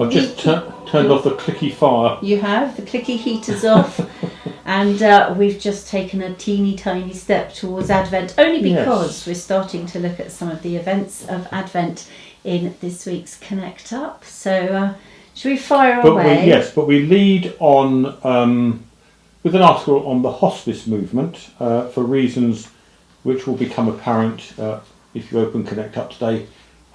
I've just turned off the clicky fire. You have, the clicky heater's off. And we've just taken a teeny tiny step towards Advent, only because we're starting to look at some of the events of Advent in this week's Connect Up. So should we fire away? But we lead on with an article on the hospice movement for reasons which will become apparent if you open Connect Up today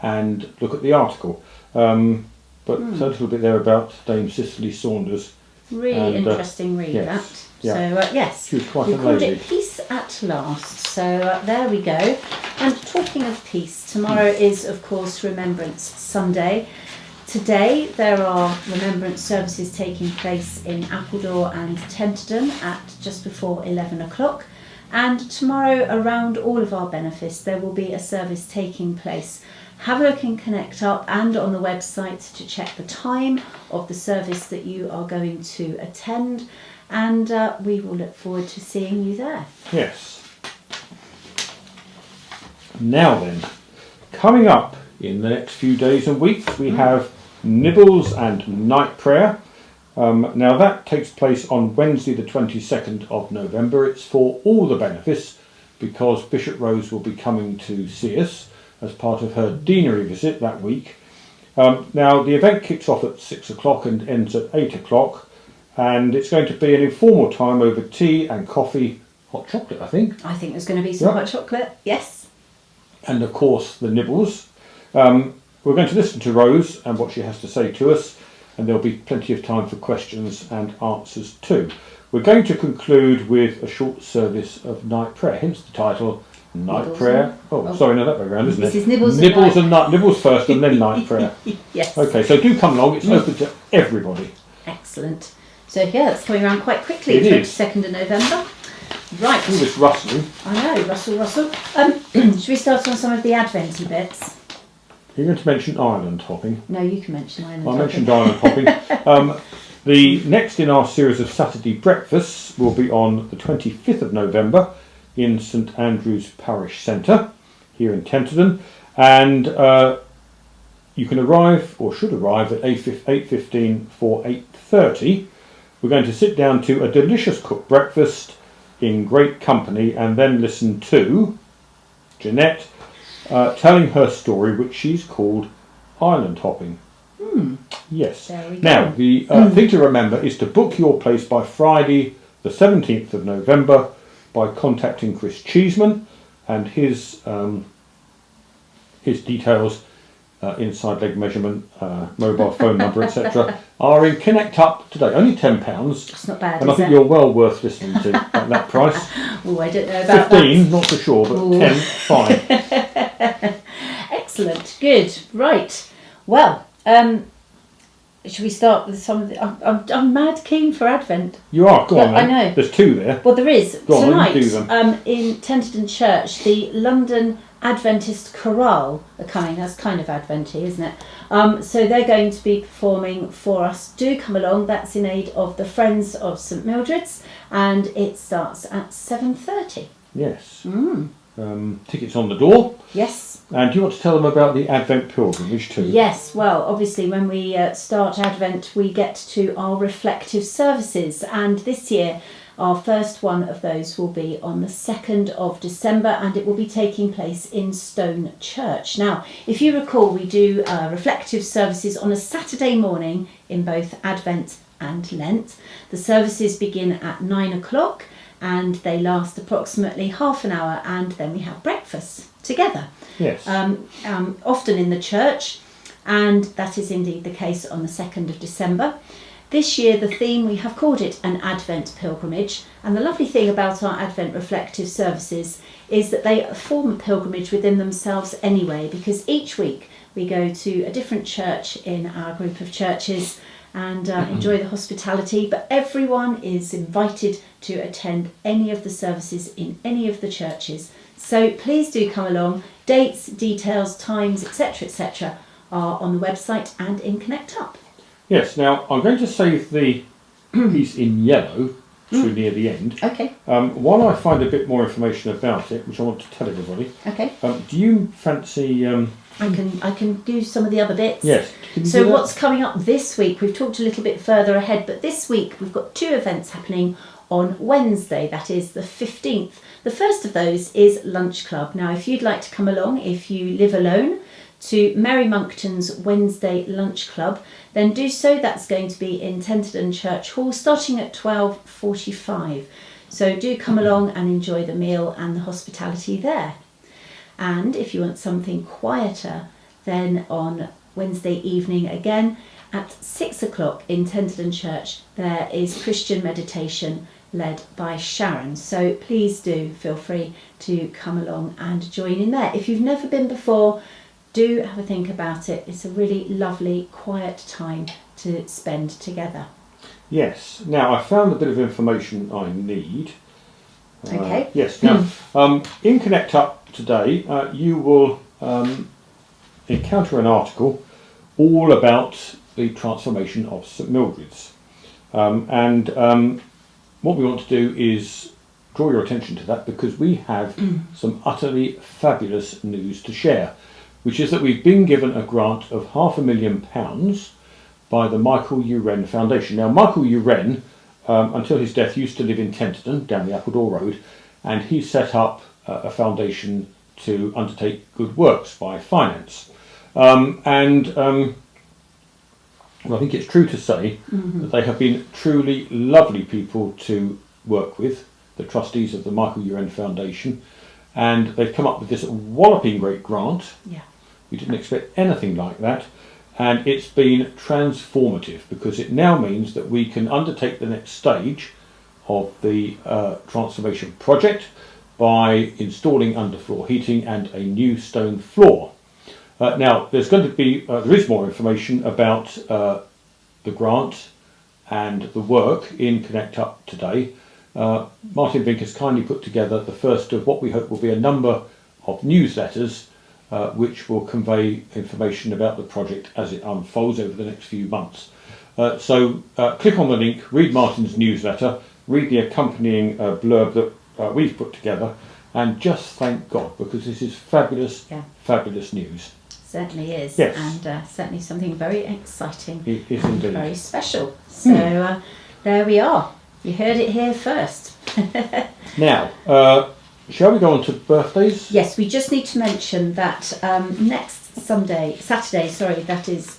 and look at the article. But a little bit there about Dame Cicely Saunders. Really interesting read, that. Yeah. So, yes, she was quite we a called lady. it Peace at Last. So, there we go. And talking of peace, tomorrow is, of course, Remembrance Sunday. Today, there are remembrance services taking place in Appledore and Tenterden at just before 11 o'clock. And tomorrow, around all of our benefice, there will be a service taking place. Have a look in Connect Up and on the website to check the time of the service that you are going to attend, and we will look forward to seeing you there. Yes. Now then, coming up in the next few days and weeks, we have Nibbles and Night Prayer. Now that takes place on Wednesday the 22nd of November. It's for all the benefice because Bishop Rose will be coming to see us as part of her deanery visit that week. Now the event kicks off at 6 o'clock and ends at 8 o'clock, and it's going to be an informal time over tea and coffee, hot chocolate I think. I think there's going to be some hot chocolate, yes. And of course the nibbles. We're going to listen to Rose and what she has to say to us, and there'll be plenty of time for questions and answers too. We're going to conclude with a short service of night prayer, hence the title Night Nibbles Prayer. Sorry, no, that way around, isn't it? This is Nibbles and Night. Nibbles first and then Night Prayer. Yes. Okay, so do come along. It's open to everybody. Excellent. So yeah, it's coming around quite quickly. It is. 22nd of November. Right. All this rustling. I know, Russell. Should we start on some of the Adventy bits? You're going to mention island hopping. No, you can mention island I hopping. mentioned island hopping. The next in our series of Saturday breakfasts will be on the 25th of November in St Andrew's Parish Centre here in Tenterden, and you can arrive or should arrive at 8:15 for 8:30. We're going to sit down to a delicious cooked breakfast in great company and then listen to Jeanette telling her story, which she's called island hopping. Yes. There we go. Now, the thing to remember is to book your place by Friday the 17th of November by contacting Chris Cheeseman, and his details, inside leg measurement, mobile phone number, etc. are in Connect Up today. Only £10. That's not bad, and I think you're well worth listening to at that price. Oh, I don't know about 15, not so sure, but Ooh. 10, fine. Excellent, good, right. Well, should we start with some of the... I'm mad keen for Advent. You are, go on then. I know. There's two there. Well, there is. Go on, tonight, you do them. in Tenterden Church, the London Adventist Chorale are coming. That's kind of Adventy, isn't it? So they're going to be performing for us. Do come along. That's in aid of the Friends of St Mildred's, and it starts at 7:30. Yes. Tickets on the door. Yes. And do you want to tell them about the Advent pilgrimage too? Yes, well, obviously when we start Advent, we get to our reflective services, and this year our first one of those will be on the 2nd of December, and it will be taking place in Stone Church. Now, if you recall, we do reflective services on a Saturday morning in both Advent and Lent. The services begin at 9 o'clock and they last approximately half an hour, and then we have breakfast together. Yes. Often in the church, and that is indeed the case on the 2nd of December. This year the theme, we have called it an Advent pilgrimage, and the lovely thing about our Advent reflective services is that they form a pilgrimage within themselves anyway, because each week we go to a different church in our group of churches and enjoy the hospitality, but everyone is invited to attend any of the services in any of the churches. So please do come along. Dates, details, times, etc. are on the website and in Connect Up. Yes, now I'm going to save the piece in yellow to near the end. Okay. While I find a bit more information about it, which I want to tell everybody, Okay. do you fancy... I can do some of the other bits. Yes. Can you So do that? what's coming up this week? We've talked a little bit further ahead, but this week we've got 2 events happening on Wednesday, that is the 15th. The first of those is Lunch Club. Now, if you'd like to come along, if you live alone, to Mary Monckton's Wednesday Lunch Club, then do so. That's going to be in Tenterden Church Hall, starting at 12:45. So do come along and enjoy the meal and the hospitality there. And if you want something quieter, then on Wednesday evening again at 6 o'clock in Tenterden Church, there is Christian meditation led by Sharon. So please do feel free to come along and join in there. If you've never been before, do have a think about it. It's a really lovely, quiet time to spend together. Yes. Now, I found a bit of information I need. Okay. Yes. Now, in Connect Up today, you will encounter an article all about the transformation of St Mildred's. What we want to do is draw your attention to that, because we have some utterly fabulous news to share, which is that we've been given a grant of £500,000 by the Michael Uren Foundation. Now, Michael Uren, until his death, used to live in Tenterden, down the Appledore Road, and he set up a foundation to undertake good works by finance. Well, I think it's true to say that they have been truly lovely people to work with, the trustees of the Michael Uren Foundation, and they've come up with this walloping great grant. Yeah. We didn't expect anything like that, and it's been transformative, because it now means that we can undertake the next stage of the transformation project by installing underfloor heating and a new stone floor. Now, there is more information about the grant and the work in Connect Up today. Martin Vink has kindly put together the first of what we hope will be a number of newsletters which will convey information about the project as it unfolds over the next few months. So click on the link, read Martin's newsletter, read the accompanying blurb that we've put together, and just thank God, because this is fabulous, fabulous news. Certainly is. Yes. And certainly something very exciting. It is and indeed. very special. So there we are. You heard it here first. Now, shall we go on to birthdays? Yes, we just need to mention that next Saturday, that is,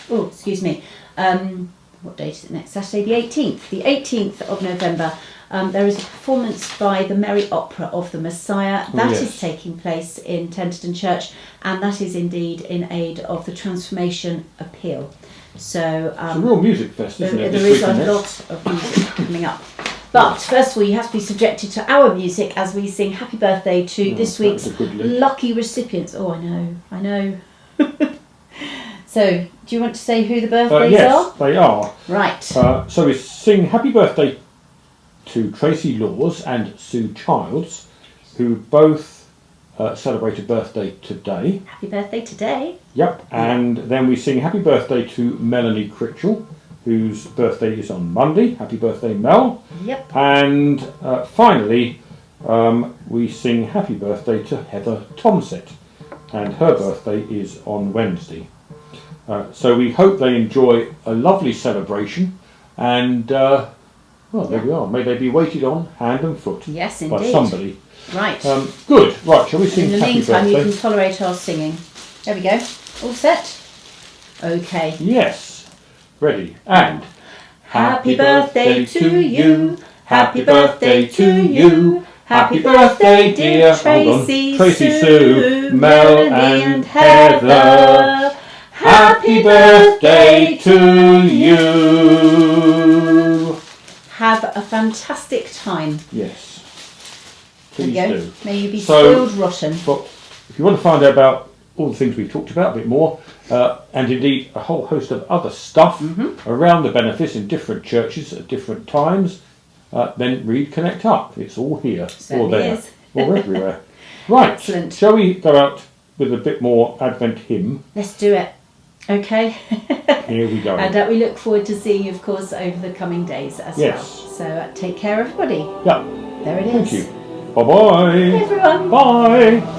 oh, excuse me, what date is it next? Saturday the 18th. The 18th of November, there is a performance by the Merry Opera of the Messiah. That is taking place in Tenterden Church, and that is indeed in aid of the Transformation Appeal. So it's a real music fest, isn't it? There is a lot of music coming up. But first of all, you have to be subjected to our music as we sing happy birthday to this week's lucky recipients. Oh, I know. So, do you want to say who the birthdays yes, are? Yes, they are. Right. So we sing happy birthday to Tracy Laws and Sue Childs, who both celebrate a birthday today. Happy birthday today. Yep. And then we sing happy birthday to Melanie Critchell, whose birthday is on Monday. Happy birthday, Mel. Yep. And finally, we sing happy birthday to Heather Tomsett, and her birthday is on Wednesday. So we hope they enjoy a lovely celebration, and well, there we are. May they be waited on hand and foot. Yes, by indeed. somebody. Right. Good. Right, shall we sing In the happy meantime, birthday? you can tolerate our singing. There we go. All set? Okay. Yes. Ready. And happy birthday to you. Happy birthday to you. Happy birthday, dear Tracy, Sue, Melanie and Heather. Happy birthday to you. Have a fantastic time. Yes. There Please you go. do. May you be So, spoiled rotten. But if you want to find out about all the things we've talked about a bit more, and indeed a whole host of other stuff around the benefice in different churches at different times, then read Connect Up. It's all here, Certainly or there, is. or everywhere. Right. Excellent. Shall we go out with a bit more Advent hymn? Let's do it. Okay. Here we go. And we look forward to seeing you, of course, over the coming days as well. So take care, everybody. Yeah. There it is. Thank you. Bye-bye. Bye, everyone. Bye.